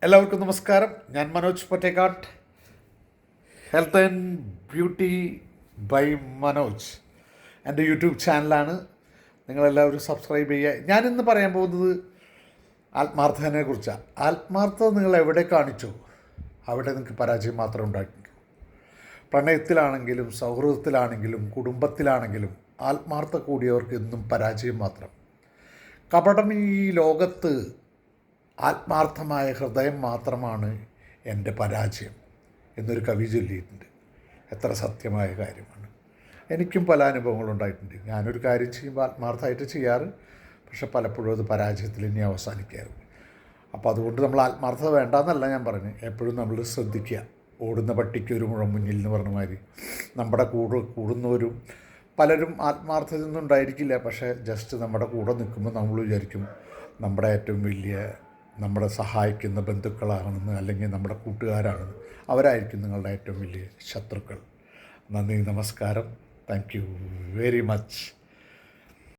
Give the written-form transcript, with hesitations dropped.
എല്ലാവർക്കും നമസ്കാരം. ഞാൻ Manoj Pottekkad, health and beauty by Manoj എൻ്റെ യൂട്യൂബ് ചാനലാണ്. നിങ്ങളെല്ലാവരും സബ്സ്ക്രൈബ് ചെയ്യുക. ഞാനിന്ന് പറയാൻ പോകുന്നത് ആത്മാർത്ഥതയെ കുറിച്ചാണ്. ആത്മാർത്ഥത നിങ്ങൾ എവിടെ കാണിച്ചോ അവിടെ നിങ്ങൾക്ക് പരാജയം മാത്രമേ ഉണ്ടായിട്ടുള്ളൂ. പ്രണയത്തിലാണെങ്കിലും സൗഹൃദത്തിലാണെങ്കിലും കുടുംബത്തിലാണെങ്കിലും ആത്മാർത്ഥത കൂടിയവർക്ക് എന്നും പരാജയം മാത്രം. കപടം ഈ ലോകത്ത് ആത്മാർത്ഥമായ ഹൃദയം മാത്രമാണ് എൻ്റെ പരാജയം എന്നൊരു കവി ചൊല്ലിയിട്ടുണ്ട്. എത്ര സത്യമായ കാര്യമാണ്. എനിക്കും പല അനുഭവങ്ങളുണ്ടായിട്ടുണ്ട്. ഞാനൊരു കാര്യം ചെയ്യുമ്പോൾ ആത്മാർത്ഥമായിട്ട് ചെയ്യാറ്, പക്ഷെ പലപ്പോഴും അത് പരാജയത്തിൽ ഇനി അവസാനിക്കാറ്. അപ്പോൾ അതുകൊണ്ട് നമ്മൾ ആത്മാർത്ഥത വേണ്ടാന്നല്ല ഞാൻ പറഞ്ഞു. എപ്പോഴും നമ്മൾ ശ്രദ്ധിക്കുക. ഓടുന്ന പട്ടിക്ക് ഒരു മുഴം മുന്നിൽ എന്ന് പറഞ്ഞ മാതിരി നമ്മുടെ കൂടുന്നവരും പലരും ആത്മാർത്ഥതയൊന്നും ഉണ്ടായിരിക്കില്ല. പക്ഷേ ജസ്റ്റ് നമ്മുടെ കൂടെ നിൽക്കുമ്പോൾ നമ്മൾ വിചാരിക്കും നമ്മുടെ ഏറ്റവും വലിയ നമ്മളെ സഹായിക്കുന്ന ബന്ധുക്കളാണെന്ന്, അല്ലെങ്കിൽ നമ്മുടെ കൂട്ടുകാരാണെന്ന്. അവരായിരിക്കും നിങ്ങളുടെ ഏറ്റവും വലിയ ശത്രുക്കൾ. നന്ദി, നമസ്കാരം. Thank you very much.